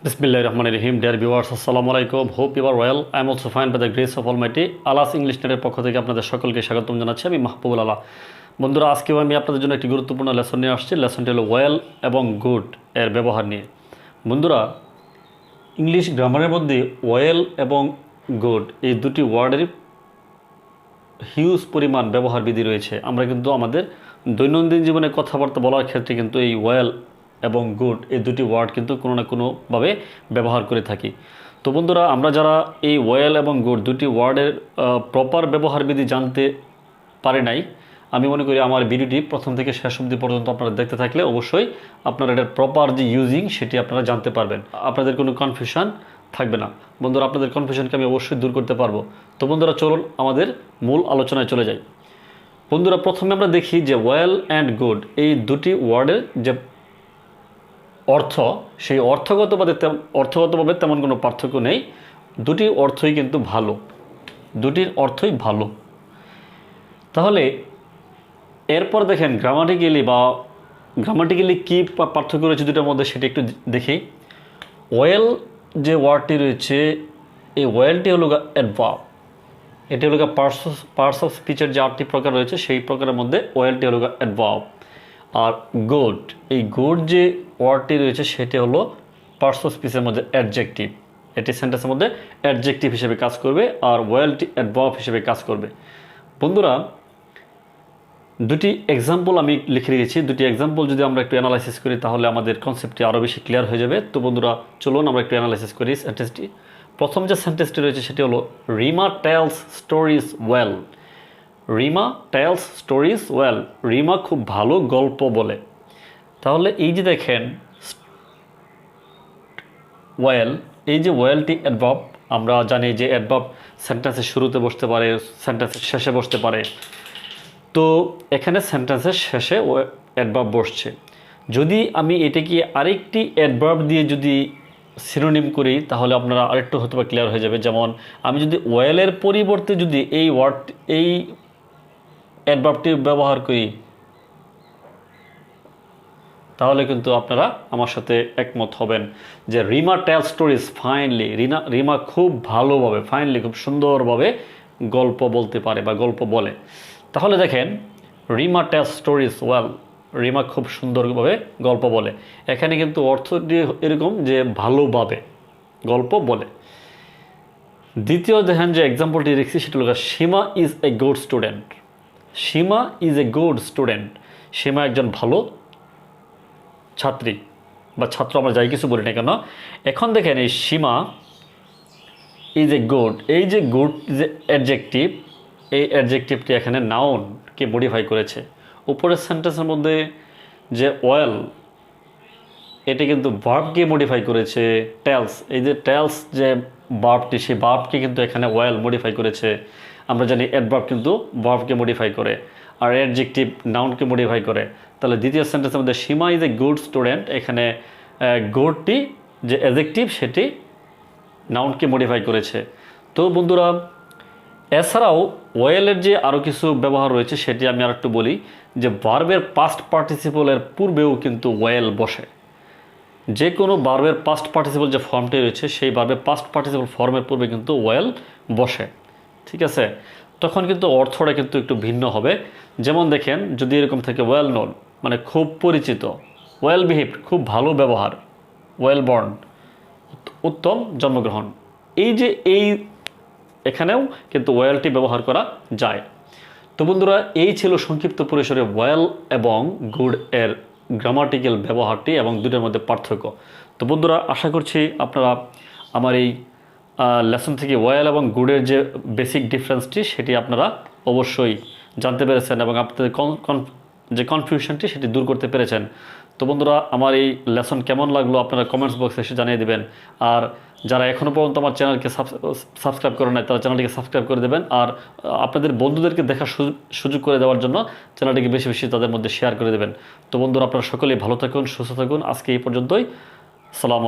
Bismillahirrahmanirrahim. Dear viewers, Assalamu alaikum. Hope you are well. I am also fine by the grace of Almighty. ALAH'S English নেটের পক্ষ থেকে আপনাদের সকলকে স্বাগতম জানাচ্ছি। আমি মাহবুবুল আলা। বন্ধুরা, আজকেও আমি আপনাদের জন্য একটি গুরুত্বপূর্ণ লেসন নিয়ে আসছি। লেসনটি হলো ওয়েল এবং গুড এর ব্যবহার নিয়ে। বন্ধুরা, ইংলিশ গ্রামারের মধ্যে ওয়েল এবং গুড এই দুটি ওয়ার্ডের হিউজ পরিমাণ ব্যবহার বিধি রয়েছে। আমরা কিন্তু আমাদের দৈনন্দিন জীবনে কথাবার্তা বলার ক্ষেত্রে কিন্তু এই ওয়েল এবং গুড এই দুটি ওয়ার্ড কিন্তু কোনো না কোনোভাবে ব্যবহার করে থাকি। তো বন্ধুরা, আমরা যারা এই ওয়েল এবং গুড দুটি ওয়ার্ডের প্রপার ব্যবহার বিধি জানতে পারি নাই, আমি মনে করি আমার ভিডিওটি প্রথম থেকে শেষ অবধি পর্যন্ত আপনারা দেখতে থাকলে অবশ্যই আপনারা এটার প্রপার যে ইউজিং সেটি আপনারা জানতে পারবেন। আপনাদের কোনো কনফিউশন থাকবে না। বন্ধুরা, আপনাদের কনফিউশনকে আমি অবশ্যই দূর করতে পারবো। তো বন্ধুরা, চলুন আমাদের মূল আলোচনায় চলে যাই। বন্ধুরা, প্রথমে আমরা দেখি যে ওয়েল অ্যান্ড গুড এই দুটি ওয়ার্ডের যে অর্থ, সেই অর্থগতভাবে তেমন কোনো পার্থক্য নেই। দুটি অর্থই কিন্তু ভালো, দুটির অর্থই ভালো। তাহলে এরপর দেখেন গ্রামাটিক্যালি কী পার্থক্য রয়েছে দুটার মধ্যে সেটা একটু দেখি। ওয়েল যে ওয়ার্ডটি রয়েছে, এই ওয়েলটি হলো অ্যাডভার্ব। এটি হলো পার্টস অফ স্পিচের যে 8টি প্রকার রয়েছে সেই প্রকারের মধ্যে ওয়েলটি হলো অ্যাডভার্ব। আর গুড, এই গুড যে ওয়ার্ডটি রয়েছে সেটি হলো পার্টস অফ স্পিচের মধ্যে অ্যাডজেক্টিভ। এটি সেন্টেন্সের মধ্যে অ্যাডজেক্টিভ হিসেবে কাজ করবে আর ওয়েলটি অ্যাডভার্ব হিসেবে কাজ করবে। বন্ধুরা, দুটি এক্সাম্পল আমি লিখে রেখেছি। দুটি এক্সাম্পল যদি আমরা একটু অ্যানালাইসিস করি তাহলে আমাদের কনসেপ্টটি আরও বেশি ক্লিয়ার হয়ে যাবে। তো বন্ধুরা, চলুন আমরা একটু অ্যানালাইসিস করি সেন্টেন্সটি। প্রথম যে সেন্টেন্সটি রয়েছে সেটি হলো Rima tells stories well. Rima tells stories well, Rima খুব ভালো গল্প বলে। তাহলে এই যে দেখেন ওয়েল, এই যে ওয়েলটি অ্যাডভার্ব, আমরা জানি যে অ্যাডভার্ব সেন্টেন্সের শুরুতে বসতে পারে, সেন্টেন্সের শেষে বসতে পারে। তো এখানে সেন্টেন্সের শেষে অ্যাডভার্ব বসছে। যদি আমি এটাকে আরেকটি অ্যাডভার্ব দিয়ে যদি সিনোনিম করি তাহলে আপনারা আরেকটু হয়তো বা ক্লিয়ার হয়ে যাবে। যেমন আমি যদি ওয়েলের পরিবর্তে যদি এই অ্যাডভার্বটি ব্যবহার করি তাহলে কিন্তু আপনারা আমার সাথে একমত হবেন যে রিমা টেল স্টোরিজ ফাইনলি। রিমা খুব ভালোভাবে, ফাইনলি খুব সুন্দরভাবে গল্প বলতে পারে বা গল্প বলে। তাহলে দেখেন রিমা টেল স্টোরিজ ওয়েল, রিমা খুব সুন্দরভাবে গল্প বলে। এখানে কিন্তু অর্থটি এরকম যে ভালোভাবে গল্প বলে। দ্বিতীয় দেখেন যে এক্সাম্পলটি রেখেছি সেটা হলো Seema is a good student. Seema is a good student, Seema একজন ভালো ছাত্রী বা ছাত্র, আমরা যাই কিছু বলি না কেন। এখন দেখেন এই সীমা ইজ এ গুড, এই যে গুড যে অ্যাডজেক্টিভ, এই অ্যাডজেক্টিভটি এখানে নাউনকে মডিফাই করেছে। উপরের সেন্টেন্সের মধ্যে যে ওয়েল, এটি কিন্তু ভার্বকে মডিফাই করেছে টেলস। এই যে টেলস যে ভার্বটি, সেই ভার্বকে কিন্তু এখানে ওয়েল মডিফাই করেছে। আমরা জানি অ্যাডভার্ব কিন্তু ভার্বকে মডিফাই করে আর অ্যাডজেক্টিভ নাউনকে মডিফাই করে। তাহলে দ্বিতীয় সেন্টেন্সের মধ্যে সীমা ইজ এ গুড স্টুডেন্ট, এখানে গুডটি যে অ্যাডজেক্টিভ সেটি নাউনকে মডিফাই করেছে। তো বন্ধুরা, এছাড়াও ওয়েলের যে আরও কিছু ব্যবহার রয়েছে সেটি আমি আর একটু বলি। যে ভার্বের পাস্ট পার্টিসিপলের পূর্বেও কিন্তু ওয়েল বসে। যে কোনো ভার্বের পাস্ট পার্টিসিপল যে ফর্মটি রয়েছে সেই ভার্বের পাস্ট পার্টিসিপল ফর্মের পূর্বে কিন্তু ওয়েল বসে। ঠিক আছে, তখন কিন্তু অর্থটা কিন্তু একটু ভিন্ন হবে। যেমন দেখেন, যদি এরকম থাকে ওয়েল নোন, মানে খুব পরিচিত, ওয়েল বিহেভড খুব ভালো ব্যবহার, ওয়েল বর্ন উত্তম জন্মগ্রহণ, এই যে এখানেও কিন্তু ওয়েলটি ব্যবহার করা যায়। তো বন্ধুরা, এই ছিল সংক্ষিপ্ত পরিসরে ওয়েল এবং গুড এর গ্রামাটিক্যাল ব্যবহারটি এবং দুটোর মধ্যে পার্থক্য। তো বন্ধুরা, আশা করছি আপনারা আমার এই লেসন থেকে ওয়েল এবং গুডের যে বেসিক ডিফারেন্সটি সেটি আপনারা অবশ্যই জানতে পেরেছেন এবং আপনাদের যে কনফিউশনটি সেটি দূর করতে পেরেছেন। তো বন্ধুরা, আমার এই লেসন কেমন লাগলো আপনারা কমেন্টস বক্সে এসে জানিয়ে দেবেন। আর যারা এখনও পর্যন্ত আমার চ্যানেলকে সাবস্ক্রাইব করে নাই তারা চ্যানেলটিকে সাবস্ক্রাইব করে দেবেন। আর আপনাদের বন্ধুদেরকে দেখার সুযোগ করে দেওয়ার জন্য চ্যানেলটিকে বেশি বেশি তাদের মধ্যে শেয়ার করে দেবেন। তো বন্ধুরা, আপনারা সকলেই ভালো থাকুন, সুস্থ থাকুন। আজকে এই পর্যন্তই। সালাম আলাইকুম।